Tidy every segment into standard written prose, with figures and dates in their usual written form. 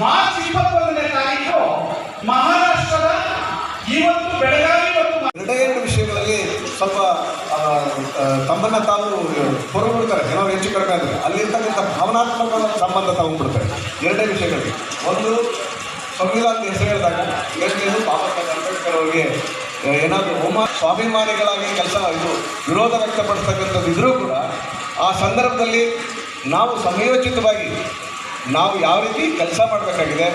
March 21ನೇ ತಾರೀಕು ಮಹಾರಾಷ್ಟ್ರದ ಇವತ್ತು ಬೆಳಗಾವಿ ಎರಡು ವಿಷಯಗಳಲ್ಲಿ ಸ್ವಲ್ಪ ತಮ್ಮನ್ನ ತಾವು ಹೊರಬಿಡ್ತಾರೆ, ಏನೋ ಹೆಚ್ಚು ಕಡಿಮೆ ಅಂದರೆ ಅಲ್ಲಿರ್ತಕ್ಕಂಥ ಭಾವನಾತ್ಮಕ ಸಂಬಂಧ ತಗೊಂಡ್ಬಿಡ್ತಾರೆ. ಎರಡೇ ವಿಷಯಗಳಿಗೆ, ಒಂದು ಸಂವಿಧಾನದ ಹೆಸರು ಹೇಳಿದಾಗ, ಎರಡನೇದು ಬಾಬಾ ಸಾಹೇಬ್ ಅಂಬೇಡ್ಕರ್ ಅವರಿಗೆ ಏನಾದರೂ ಸ್ವಾಭಿಮಾನಿಗಳಾಗಿ ವಿರೋಧ ವ್ಯಕ್ತಪಡಿಸ್ತಕ್ಕಂಥದ್ದು ಇದ್ರೂ ಕೂಡ ಆ ಸಂದರ್ಭದಲ್ಲಿ ನಾವು ಸಮಯೋಚಿತವಾಗಿ ನಾವು ಯಾವ ರೀತಿ ಕೆಲಸ ಮಾಡಬೇಕಾಗಿದೆ,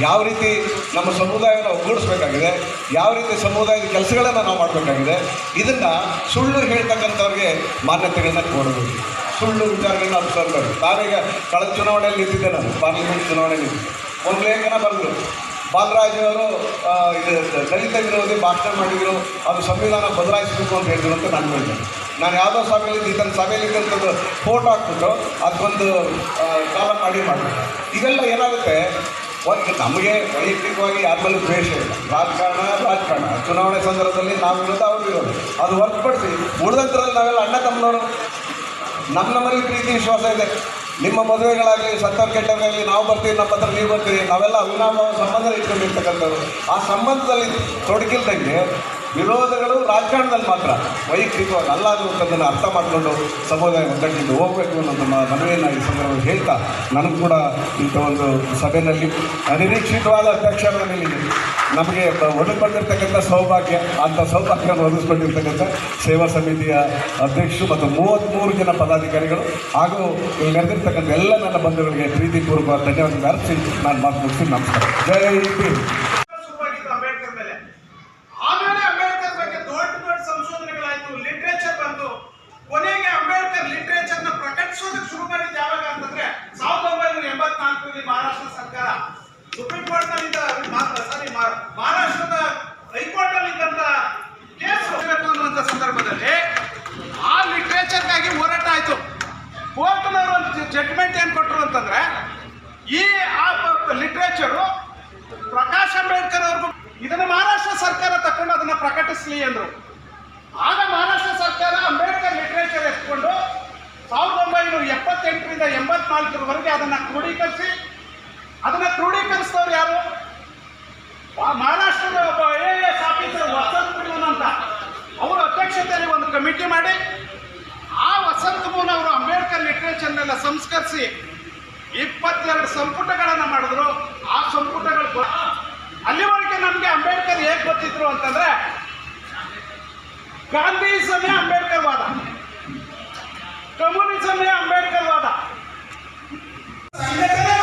ಯಾವ ರೀತಿ ನಮ್ಮ ಸಮುದಾಯವನ್ನು ಒಗ್ಗೂಡಿಸ್ಬೇಕಾಗಿದೆ, ಯಾವ ರೀತಿ ಸಮುದಾಯದ ಕೆಲಸಗಳನ್ನು ನಾವು ಮಾಡಬೇಕಾಗಿದೆ, ಇದನ್ನು ಸುಳ್ಳು ಹೇಳ್ತಕ್ಕಂಥವ್ರಿಗೆ ಮಾನ್ಯತೆಗಳನ್ನ ಕೊಡಬೇಕು. ಸುಳ್ಳು ವಿಚಾರಗಳನ್ನ ಅನುಸರಿಸಬೇಕು. ನಾವೀಗ ಕಳೆದ ಚುನಾವಣೆಯಲ್ಲಿ ನಿಂತಿದ್ದೆ, ನಾನು ಪಾರ್ಲಿಮೆಂಟ್ ಚುನಾವಣೆಯಲ್ಲಿ ಒಂದು ಲೇಖನ ಬರೆದರು. ಬಾಲರಾಜ್ ಅವರು ದಲಿತ ವಿರೋಧಿ ಭಾಷಣ ಮಾಡಿದರು, ಅದು ಸಂವಿಧಾನ ಬದಲಾಯಿಸಬೇಕು ಅಂತ ಹೇಳಿದ್ರು ಅಂತ ನಾನು ಹೇಳಿದೆ. ನಾನು ಯಾವುದೋ ಸಭೆಯಲ್ಲಿ ತನ್ನ ಸಭೆಯಲ್ಲಿದ್ದಂಥದ್ದು ಫೋಟೋ ಹಾಕ್ಬಿಟ್ಟು ಅದಕ್ಕೊಂದು ಕಾಲ ಮಾಡಿಬಿಟ್ಟು ಇವೆಲ್ಲ ಏನಾಗುತ್ತೆ, ಒಂದು ನಮಗೆ ವೈಯಕ್ತಿಕವಾಗಿ ಯಾರ ಮೇಲೂ ದ್ವೇಷ ಇಲ್ಲ. ರಾಜಕಾರಣ ಚುನಾವಣೆ ಸಂದರ್ಭದಲ್ಲಿ ನಾವು ಇರೋದು ಅವ್ರು ಇರೋದು, ಅದು ಹೊರತುಪಡಿಸಿ ಉಳಿದಂಥರಲ್ಲಿ ನಾವೆಲ್ಲ ಅಣ್ಣ ತಮ್ಮನವರು. ನಮ್ಮಲ್ಲಿ ಪ್ರೀತಿ ವಿಶ್ವಾಸ ಇದೆ. ನಿಮ್ಮ ಮದುವೆಗಳಾಗಲಿ ಸತ್ತರ್ ಕೆಟ್ಟವರಾಗಲಿ ನಾವು ಬರ್ತೀವಿ, ನಮ್ಮ ಹತ್ರ ನೀವು ಬರ್ತೀವಿ, ನಾವೆಲ್ಲ ಅವಿನಾಭಾವ ಸಂಬಂಧ ಇಟ್ಕೊಂಡಿರ್ತಕ್ಕಂಥವ್ರು. ಆ ಸಂಬಂಧದಲ್ಲಿ ತೊಡಗಿಲ್ದಂಗೆ ವಿರೋಧಗಳು ರಾಜಕಾರಣದಲ್ಲಿ ಮಾತ್ರ, ವೈಯಕ್ತಿಕವಾಗಿ ಅಲ್ಲ ಅನ್ನೋದನ್ನು ಅರ್ಥ ಮಾಡಿಕೊಂಡು ಸಮುದಾಯ ಒಗ್ಗಟ್ಟಿದ್ದು ಹೋಗಬೇಕು ಅನ್ನೋದು ಮನವಿಯನ್ನು ಈ ಸಂದರ್ಭದಲ್ಲಿ ಹೇಳ್ತಾ, ನನಗೂ ಕೂಡ ಇಂಥ ಒಂದು ಸಭೆಯಲ್ಲಿ ಅನಿರೀಕ್ಷಿತವಾದ ಅಧ್ಯಕ್ಷರಲ್ಲಿ ನಮಗೆ ಒದಗಿಕೊಂಡಿರ್ತಕ್ಕಂಥ ಸೌಭಾಗ್ಯ, ಅಂಥ ಸೌಭಾಗ್ಯವನ್ನು ಒದಗಿಸ್ಕೊಂಡಿರ್ತಕ್ಕಂಥ ಸೇವಾ ಸಮಿತಿಯ ಅಧ್ಯಕ್ಷರು ಮತ್ತು 33 ಜನ ಪದಾಧಿಕಾರಿಗಳು ಹಾಗೂ ಇಲ್ಲಿ ನೆರೆದಿರ್ತಕ್ಕಂಥ ಎಲ್ಲ ನನ್ನ ಬಂಧುಗಳಿಗೆ ಪ್ರೀತಿಪೂರ್ವಕ ಧನ್ಯವಾದ ಅರ್ಪಿಸಿ ನಾನು ಮಾತು ಮುಗಿಸ್ತೀನಿ. ನಮಸ್ಕಾರ. ಜೈ ಭೀಮ್. ಕೊನೆಗೆ ಅಂಬೇಡ್ಕರ್ ಲಿಟರೇಚರ್ನ ಪ್ರಕಟಿಸೋದಕ್ಕೆ ಶುರು ಮಾಡಿದ್ದು ಯಾವಾಗ ಅಂತಂದ್ರೆ 1984ರಲ್ಲಿ ಮಹಾರಾಷ್ಟ್ರ ಸರ್ಕಾರ ಸುಪ್ರೀಂ ಕೋರ್ಟ್ ನಲ್ಲಿದ್ದ ಮಹಾರಾಷ್ಟ್ರದ ಹೈಕೋರ್ಟ್ ನಲ್ಲಿ ಇದ್ದಂತ ಕೇಸ್ ಅನ್ನುವಂತ ಸಂದರ್ಭದಲ್ಲಿ ಆ ಲಿಟರೇಚರ್ಗಾಗಿ ಹೋರಾಟ ಆಯ್ತು. ಕೋರ್ಟ್ನವರು ಒಂದು ಜಡ್ಜ್ಮೆಂಟ್ ಏನ್ ಕೊಟ್ಟರು ಅಂತಂದ್ರೆ, ಈ ಆ ಲಿಟರೇಚರು ಪ್ರಕಾಶ್ ಅಂಬೇಡ್ಕರ್ ಅವ್ರಿಗೂ ಇದನ್ನ ಮಹಾರಾಷ್ಟ್ರ ಸರ್ಕಾರ ತಕೊಂಡು ಅದನ್ನ ಪ್ರಕಟಿಸಲಿ ಅಂದ್ರು. ಆಗ ಮಹಾರಾಷ್ಟ್ರ ಸರ್ಕಾರ ಅಂಬೇಡ್ಕರ್ ಲಿಟರೇಚರ್ ಎತ್ಕೊಂಡು 1978ರಿಂದ 84ರವರೆಗೆ ಅದನ್ನ ಕ್ರೋಢೀಕರಿಸಿ, ಅದನ್ನ ಕ್ರೋಢೀಕರಿಸಿದವರು ಯಾರು? ಮಹಾರಾಷ್ಟ್ರದ ಒಬ್ಬ AAS ಆಫೀಸರ್ ವಸಂತ್ ಮೂನ್ ಅಂತ, ಅವರ ಅಧ್ಯಕ್ಷತೆಯಲ್ಲಿ ಒಂದು ಕಮಿಟಿ ಮಾಡಿ ಆ ವಸಂತ್ ಮೂನ್ ಅವರು ಅಂಬೇಡ್ಕರ್ ಲಿಟರೇಚರ್ನೆಲ್ಲ ಸಂಸ್ಕರಿಸಿ 22 ಸಂಪುಟಗಳನ್ನು ಮಾಡಿದ್ರು. ಆ ಸಂಪುಟಗಳು ಅಲ್ಲಿವರೆಗೆ ನಮಗೆ ಅಂಬೇಡ್ಕರ್ ಹೇಗೆ ಗೊತ್ತಿದ್ರು ಅಂತಂದ್ರೆ, ಗಾಂಧಿಸಮೇ ಅಂಬೇಡ್ಕರ್ ವಾದ, ಕಮ್ಯುನಿಸಮೇ ಅಂಬೇಡ್ಕರ್ ವಾದ, ಸಂಘಟನೆ